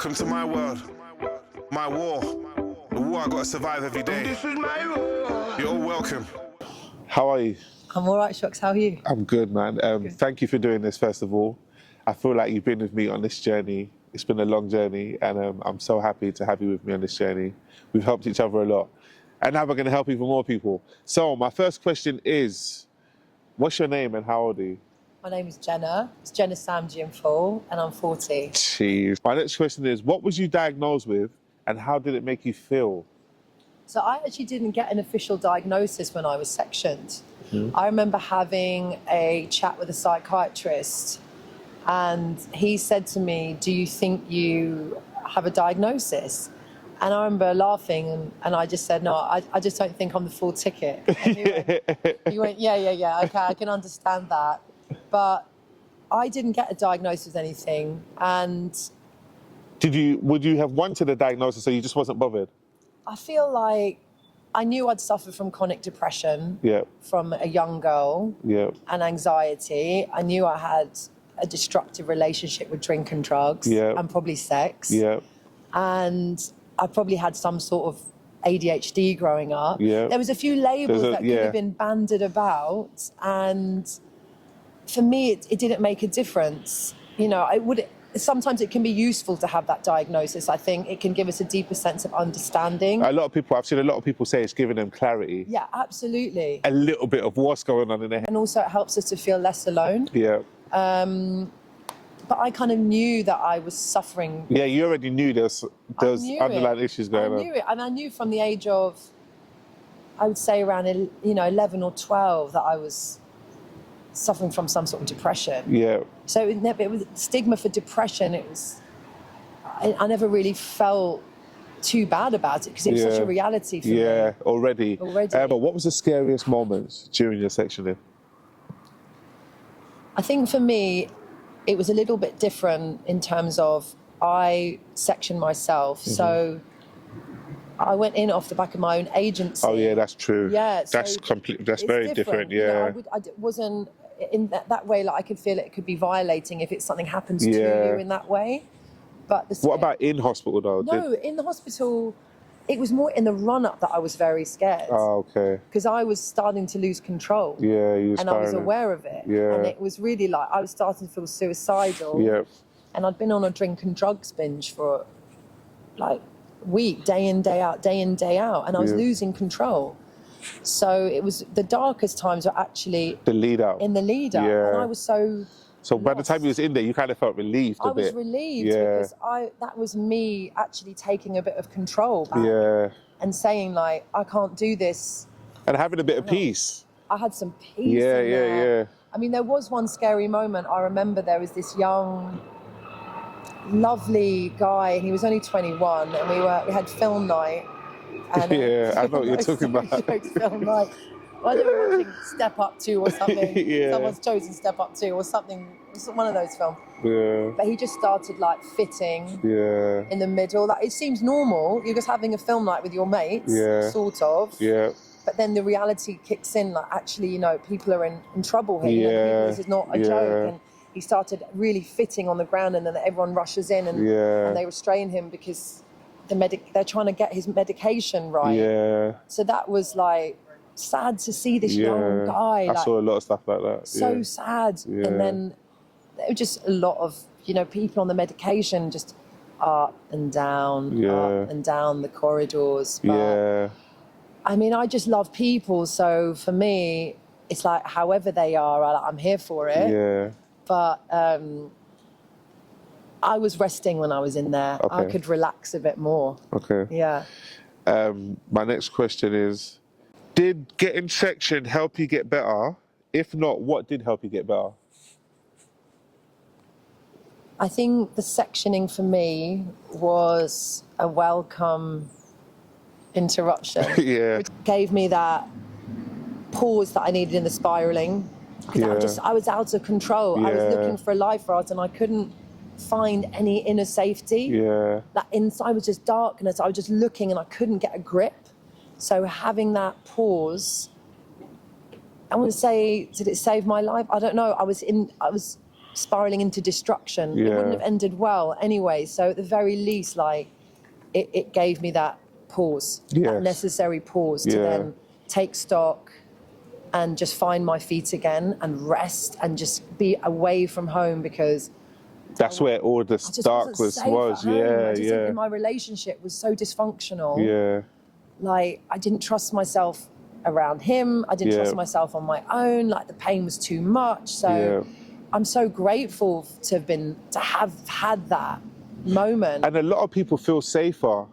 Welcome to my world, my war, the war I gotta survive every day. This is my war. You're all welcome. How are you? I'm all right, Shocks. How are you? I'm good, man. Thank you for doing this, first of all. I feel like you've been with me on this journey. It's been a long journey, and I'm so happy to have you with me on this journey. We've helped each other a lot, and now we're going to help even more people. So my first question is, what's your name and how old are you? My name is Jenna. It's Jenna Samji in full, and I'm 40. Jeez. My next question is, what was you diagnosed with, and how did it make you feel? So I actually didn't get an official diagnosis when I was sectioned. I remember having a chat with a psychiatrist, and he said to me, "Do you think you have a diagnosis?" And I remember laughing, and I just said, "No, I just don't think I'm the full ticket." And he went, yeah, okay, I can understand that. But I didn't get a diagnosis with anything. And Would you have wanted a diagnosis, so you just wasn't bothered? I feel like I knew I'd suffered from chronic depression from a young girl and anxiety. I knew I had a destructive relationship with drink and drugs and probably sex. And I probably had some sort of ADHD growing up. There was a few labels that could have been bandied about, and for me, it didn't make a difference. You know, sometimes it can be useful to have that diagnosis. I think it can give us a deeper sense of understanding. I've seen a lot of people say it's giving them clarity. Yeah, absolutely. A little bit of what's going on in their head. And also it helps us to feel less alone. But I kind of knew that I was suffering. Yeah, you already knew there's underlying issues going on. I knew it, and I knew from the age of, I would say around 11 or 12, that I was suffering from some sort of depression. So it was stigma for depression. It was, I never really felt too bad about it because it was such a reality for me. Already. But what was the scariest moments during your sectioning? I think for me, it was a little bit different in terms of I sectioned myself. So I went in off the back of my own agency. Oh yeah, that's true. Yeah, that's very different. Yeah, you know, I wasn't in that way. Like I could feel it could be violating if something happens to you in that way. But what about in hospital though? No, in the hospital, it was more in the run-up that I was very scared. Oh, okay. Because I was starting to lose control. And I was aware of it. And it was really like I was starting to feel suicidal. And I'd been on a drink and drugs binge for like week, day in, day out, and I was losing control. So it was the darkest times were actually in the lead up, and I was so by the time you was in there, you kind of felt relieved a bit. I was relieved because that was me actually taking a bit of control back and saying like, I can't do this. And having a bit of peace. I had some peace in there. I mean, there was one scary moment. I remember there was this young, lovely guy, and he was only 21, and we had film night. And, I know what you're talking about. Film night. Well, they were watching Step Up 2 or something. Someone's chosen Step Up 2 or something. It's one of those films. But he just started like fitting in the middle. Like, it seems normal. You're just having a film night with your mates, sort of. But then the reality kicks in. Like, actually, you know, people are in trouble here. You know, this is not a joke. And he started really fitting on the ground, and then everyone rushes in and they restrain him because they're trying to get his medication right. So that was like sad to see this young guy. I saw a lot of stuff like that. So sad. And then there were just a lot of, you know, people on the medication just up and down the corridors. But, I mean, I just love people. So for me, it's like however they are, I'm here for it. But I was resting when I was in there. I could relax a bit more. My next question is, did getting sectioned help you get better? If not, what did help you get better? I think the sectioning for me was a welcome interruption. Which gave me that pause that I needed in the spiralling. Because I was out of control. I was looking for a life raft and I couldn't find any inner safety. That inside was just darkness. I was just looking and I couldn't get a grip. So having that pause, I wouldn't say, did it save my life? I don't know. I was spiraling into destruction. It wouldn't have ended well anyway. So at the very least, like, it gave me that pause, that necessary pause to then take stock and just find my feet again and rest and just be away from home, because that's where all the darkness was. My relationship was so dysfunctional. Yeah. Like, I didn't trust myself around him. I didn't trust myself on my own. Like, the pain was too much. So I'm so grateful to have had that moment. And a lot of people feel safer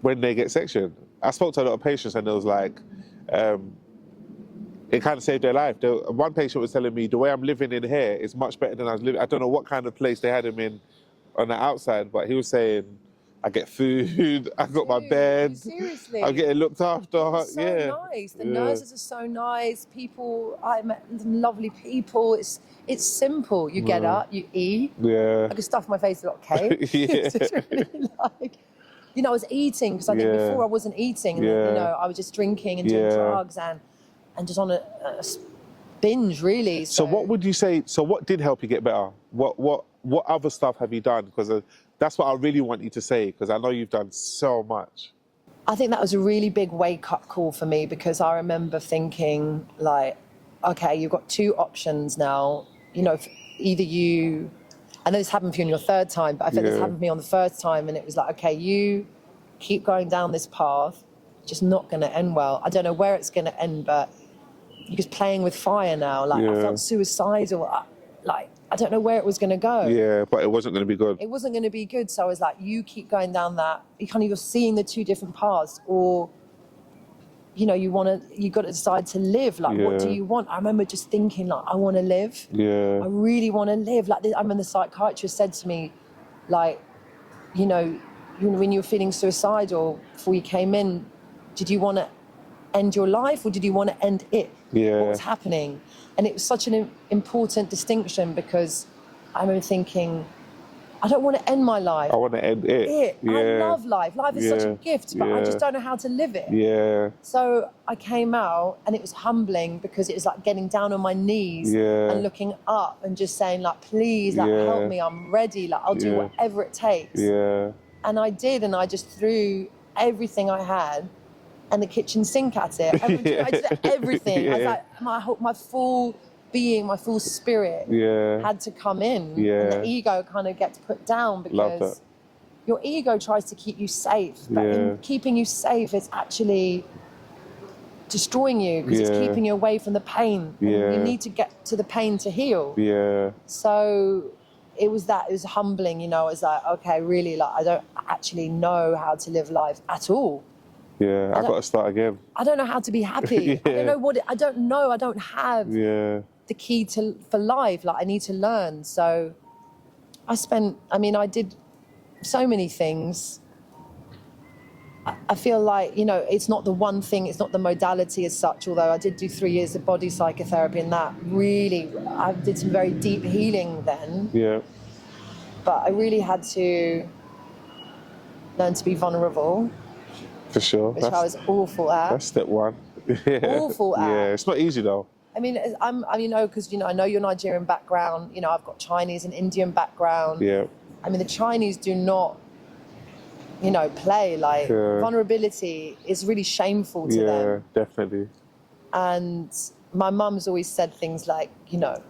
when they get sectioned. I spoke to a lot of patients, and it was like, it kind of saved their life. One patient was telling me, the way I'm living in here is much better than I was living. I don't know what kind of place they had him in on the outside, but he was saying, I get food, I got my bed. Seriously. I'm getting looked after. It's so nice. The nurses are so nice. People, I met some lovely people. It's simple. You get up, you eat. Yeah. I could stuff my face with a lot of cake. It's just really like, you know, I was eating, because I think before I wasn't eating. And then, you know, I was just drinking and doing drugs and just on a binge, really. So what would you say, so what did help you get better? What other stuff have you done? Because that's what I really want you to say, because I know you've done so much. I think that was a really big wake-up call for me, because I remember thinking, like, okay, you've got two options now. You know, either you... I know this happened for you on your third time, but I think this happened to me on the first time, and it was like, okay, you keep going down this path, just not going to end well. I don't know where it's going to end, but you're just playing with fire now. Like, I felt suicidal. Like, I don't know where it was going to go. Yeah, but it wasn't going to be good. It wasn't going to be good. So I was like, you keep going down that. You're seeing the two different paths, or, you know, you got to decide to live. Like, what do you want? I remember just thinking, like, I want to live. Yeah. I really want to live. Like, I remember the psychiatrist said to me, like, you know, when you were feeling suicidal before you came in, did you want to end your life, or did you want to end it? Yeah. What was happening? And it was such an important distinction, because I remember thinking, I don't want to end my life. I want to end it. Yeah. I love life. Life is such a gift, but I just don't know how to live it. Yeah. So I came out, and it was humbling, because it was like getting down on my knees and looking up and just saying, like, please, like, help me. I'm ready. Like, I'll do whatever it takes. Yeah. And I did, and I just threw everything I had and the kitchen sink at it. I did everything. I was like, my full being, my full spirit had to come in. And the ego kind of gets put down, because your ego tries to keep you safe. But in keeping you safe, it's actually destroying you, because it's keeping you away from the pain. And you need to get to the pain to heal. Yeah. So it was humbling, you know. It was like, okay, really, like, I don't actually know how to live life at all. Yeah, I got to start again. I don't know how to be happy. I don't know I don't have the key for life. Like, I need to learn. So I did so many things. I feel like, you know, it's not the one thing, it's not the modality as such, although I did do 3 years of body psychotherapy, and that really, I did some very deep healing then. Yeah. But I really had to learn to be vulnerable. For sure. Which I was awful at. That's step one. Awful at. Yeah, it's not easy though. I mean, you know, because, you know, I know your Nigerian background. You know, I've got Chinese and Indian background. Yeah. I mean, the Chinese do not, you know, play. Like, vulnerability is really shameful to them. Yeah, definitely. And my mum's always said things like, you know,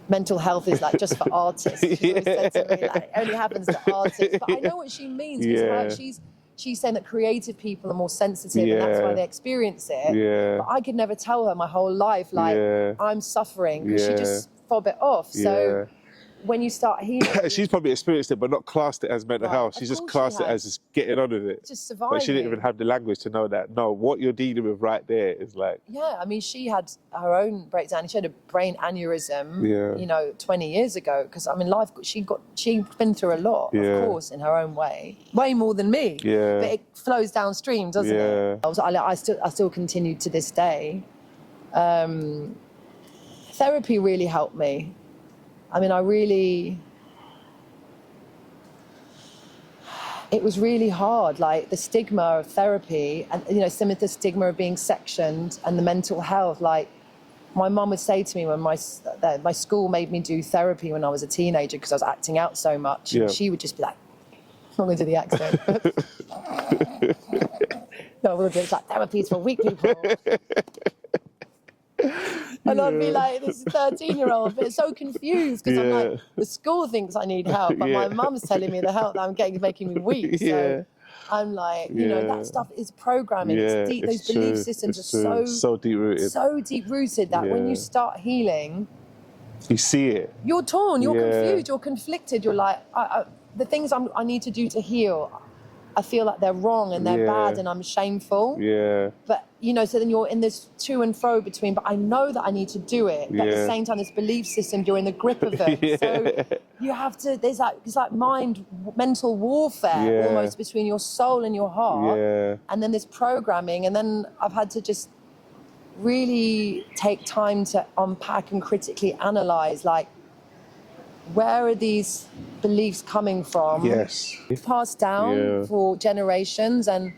mental health is like just for artists. She always said to me, like, it only happens to artists. But I know what she means, because she's saying that creative people are more sensitive, and that's why they experience it. Yeah. But I could never tell her my whole life, like, I'm suffering, because she just fob it off. So when you start healing... She's probably experienced it, but not classed it as mental health. She's just classed it as just getting on with it. Just surviving. But she didn't even have the language to know that, no, what you're dealing with right there is like... Yeah, I mean, she had her own breakdown. She had a brain aneurysm, you know, 20 years ago. Because, I mean, she'd been through a lot, of course, in her own way. Way more than me. Yeah. But it flows downstream, doesn't it? I still continued to this day. Therapy really helped me. I mean, it was really hard, like the stigma of therapy and, you know, some of the stigma of being sectioned and the mental health. Like, my mum would say to me when my school made me do therapy when I was a teenager because I was acting out so much. Yeah. And she would just be like, I'm not going to do the accent. No, we'll do it. It's like therapy's for weak people. And I'd be like, this 13-year-old, but so confused because I'm like, the school thinks I need help, but my mum's telling me the help that I'm getting is making me weak. So I'm like, you know, that stuff is programming. It's deep. Those belief systems are so deep-rooted. So deep-rooted that when you start healing, you see it. You're torn, you're confused, you're conflicted. You're like, the things I need to do to heal, I feel like they're wrong and they're bad and I'm shameful. Yeah. But, you know, so then you're in this to and fro between, but I know that I need to do it. But at the same time, this belief system, you're in the grip of it. So you have to, it's like mental warfare almost between your soul and your heart. Yeah. And then this programming. And then I've had to just really take time to unpack and critically analyze, like, where are these beliefs coming from? Yes. Passed down for generations, and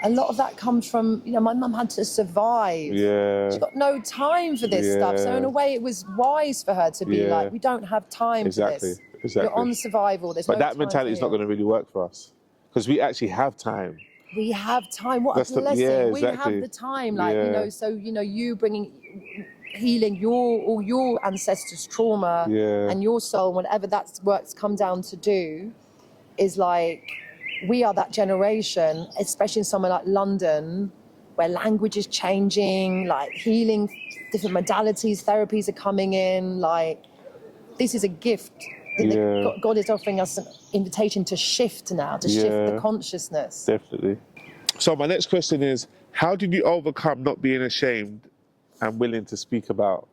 a lot of that comes from, you know, my mum had to survive. Yeah. She's got no time for this stuff. So in a way, it was wise for her to be like, we don't have time for this. Exactly. You're on survival. But that mentality is not going to really work for us because we actually have time. We have time. What a blessing. We have the time. Like, you know, so, you know, you bringing healing all your ancestors' trauma and your soul, whatever that work's come down to do, is like, we are that generation, especially in somewhere like London, where language is changing, like healing, different modalities, therapies are coming in. Like, this is a gift. God is offering us an invitation to shift now, to shift the consciousness. Definitely. So my next question is, how did you overcome not being ashamed and willing to speak about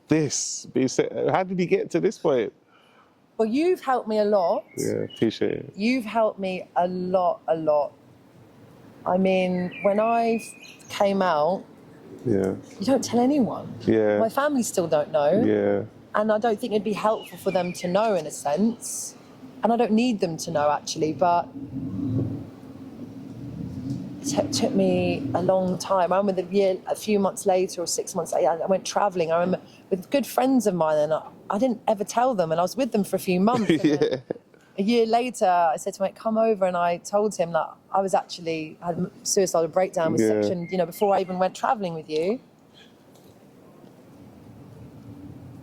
this? How did you get to this point? Well, you've helped me a lot. Yeah, appreciate it. You've helped me a lot. I mean, when I came out, you don't tell anyone. Yeah. My family still don't know. Yeah. And I don't think it'd be helpful for them to know, in a sense. And I don't need them to know, actually, but it took me a long time. I remember a few months later or 6 months later, I went travelling. I remember with good friends of mine, and I didn't ever tell them, and I was with them for a few months. A year later, I said to him, come over, and I told him that I was actually had a suicidal breakdown with section, you know, before I even went travelling with you.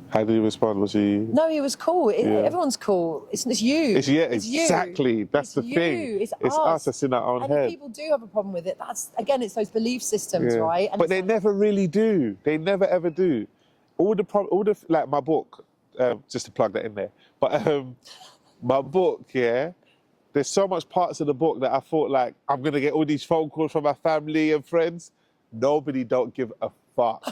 How did he respond? Was he? No, he was cool. Everyone's cool. It's you. It's exactly. You. That's the thing. It's us that's in our own head. And if people do have a problem with it, that's, again, it's those belief systems, right? And but they never really do. They never ever do. Like my book, just to plug that in there. But my book, there's so much parts of the book that I thought, like, I'm gonna get all these phone calls from my family and friends. Nobody don't give a fuck.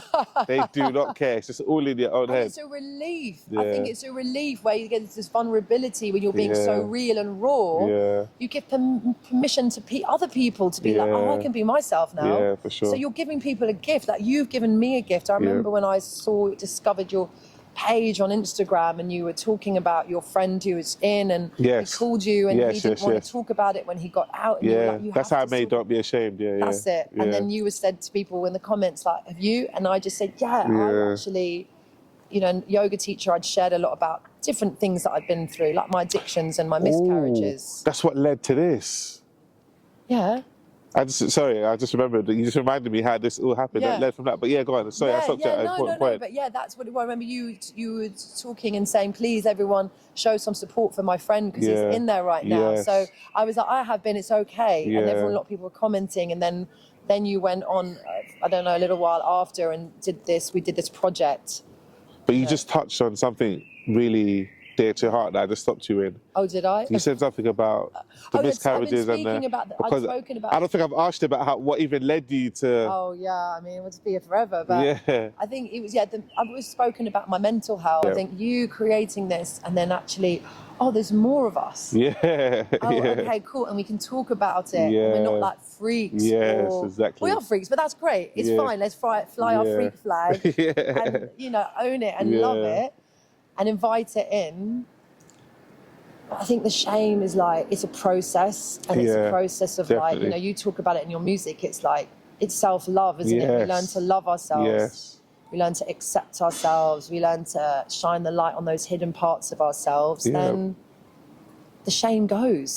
They do not care. It's just all in your own head. It's a relief. I think it's a relief where you get this vulnerability when you're being so real and raw. Yeah. You give permission to other people to be like, oh, I can be myself now. Yeah, for sure. So you're giving people a gift. Like, you've given me a gift. I remember when I discovered your page on Instagram, and you were talking about your friend who was in, and he called you, and he didn't want to talk about it when he got out. And you were like, that's how I made Don't Be Ashamed. That's it. And then you said to people in the comments, like, have you? And I just said, I actually, you know, yoga teacher, I'd shared a lot about different things that I'd been through, like my addictions and my miscarriages. That's what led to this. Yeah. I just remembered that you just reminded me how this all happened. That led from that. But go on. Sorry, I stopped at an important point. But that's what I remember you were talking and saying, please, everyone, show some support for my friend because he's in there right now. So I was like, I have been, it's okay. And a lot of people were commenting. And then you went on, I don't know, a little while after and we did this project. But you just touched on something really dear to your heart that I just stopped you in. Oh, did I? You said something about the miscarriages and I've spoken about. I don't think I've asked you about what even led you to. Oh yeah, I mean, it would be here forever, but I think it was I've always spoken about my mental health. I think you creating this, and then actually, there's more of us. Okay, cool, and we can talk about it. And we're not like freaks. Yes, exactly. We are freaks, but that's great. It's fine. Let's fly our freak flag, and own it and love it. And invite it in. I think the shame is like, it's a process, and it's a process of like, you talk about it in your music. It's like, it's self-love, isn't it? We learn to love ourselves. we learn to accept ourselves, we learn to shine the light on those hidden parts of ourselves, then the shame goes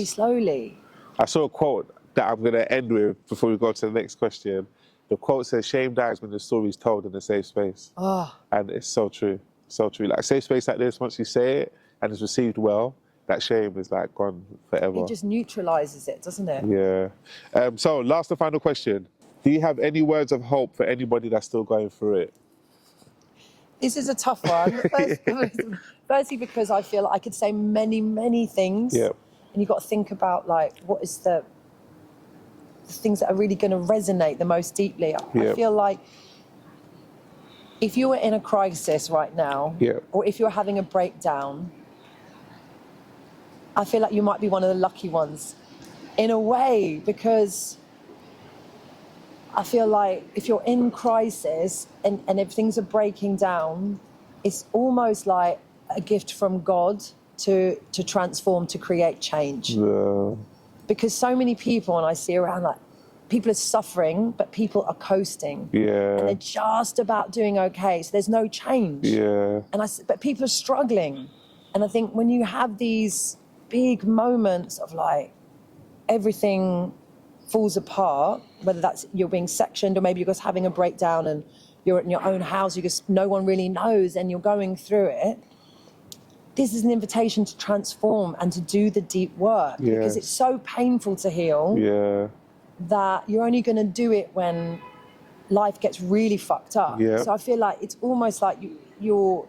slowly. I saw a quote that I'm going to end with before we go to the next question. The quote says, shame dies when the story is told in a safe space. Oh. And it's so true. So true. Like a safe space like this, once you say it and it's received well, that shame is like gone forever. It just neutralizes it, doesn't it? Yeah. So last and final question. Do you have any words of hope for anybody that's still going through it? This is a tough one. Firstly, because I feel like I could say many things. Yep. And you've got to think about, like, what is the things that are really going to resonate the most deeply. I feel like if you were in a crisis right now, or if you're having a breakdown, I feel like you might be one of the lucky ones in a way, because I feel like if you're in crisis and if things are breaking down, it's almost like a gift from God to transform, to create change. Yeah. Because so many people, and I see around, like, people are suffering, but people are coasting. Yeah. And they're just about doing okay, so there's no change. Yeah. But people are struggling. And I think when you have these big moments of, like, everything falls apart, whether that's you're being sectioned or maybe you're just having a breakdown and you're in your own house, no one really knows and you're going through it, this is an invitation to transform and to do the deep work. Yes. Because it's so painful to heal that you're only going to do it when life gets really fucked up. Yeah. So I feel like it's almost like you're...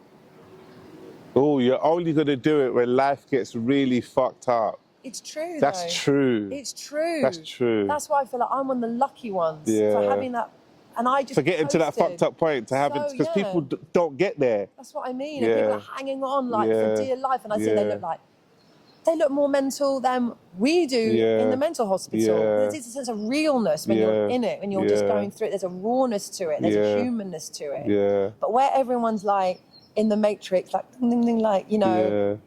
Oh, you're only going to do it when life gets really fucked up. It's true, That's though. true. It's true. That's true. That's why I feel like I'm one of the lucky ones for having that. And I just for getting to that fucked up point, to having, because people don't get there. That's what I mean. And people are hanging on, like, for dear life. And I see they look more mental than we do in the mental hospital. There's a sense of realness when you're in it, when you're just going through it. There's a rawness to it. There's a humanness to it. Yeah. But where everyone's like in the matrix, like, like, you know,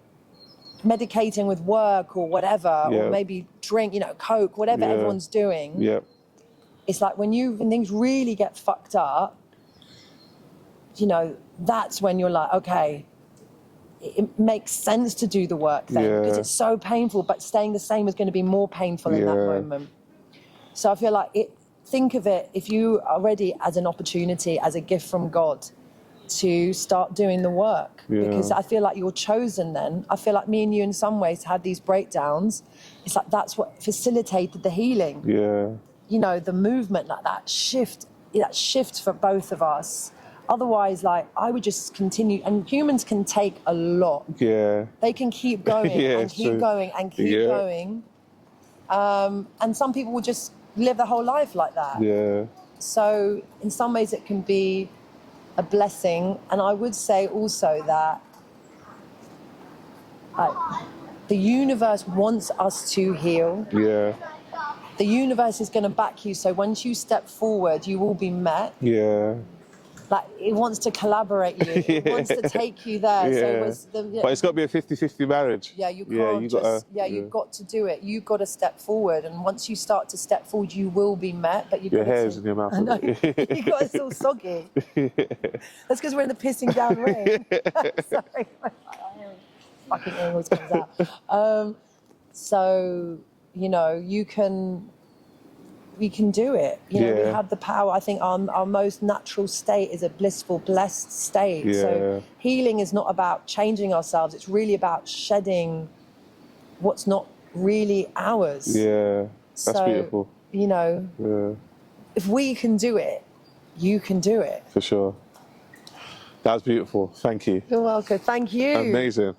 medicating with work or whatever, or maybe drink, you know, coke, whatever everyone's doing. Yeah. It's like when things really get fucked up, you know, that's when you're like, okay, it makes sense to do the work then, because it's so painful, but staying the same is going to be more painful in that moment. So I feel like think of it, if you are ready, as an opportunity, as a gift from God to start doing the work, because I feel like you're chosen then. I feel like me and you in some ways had these breakdowns. It's like that's what facilitated the healing. Yeah. You know, the movement, like that shift for both of us. Otherwise, like, I would just continue, and humans can take a lot. Yeah. They can keep going and keep going and keep going. And some people will just live their whole life like that. Yeah. So in some ways it can be a blessing. And I would say also that the universe wants us to heal. Yeah. The universe is going to back you. So once you step forward, you will be met. Yeah. Like, it wants to collaborate you. It wants to take you there. Yeah. So but it's got to be a 50-50 marriage. Yeah, you can't you've got to do it. You've got to step forward. And once you start to step forward, you will be met. But your hair's in your mouth. I know. You got it all soggy. That's because we're in the pissing down rain. Sorry. Fucking air always comes out. So, you know, we can do it. You know, we have the power. I think our most natural state is a blissful, blessed state. Yeah. So healing is not about changing ourselves. It's really about shedding what's not really ours. Yeah, that's beautiful. You know, if we can do it, you can do it. For sure. That was beautiful. Thank you. You're welcome. Thank you. Amazing.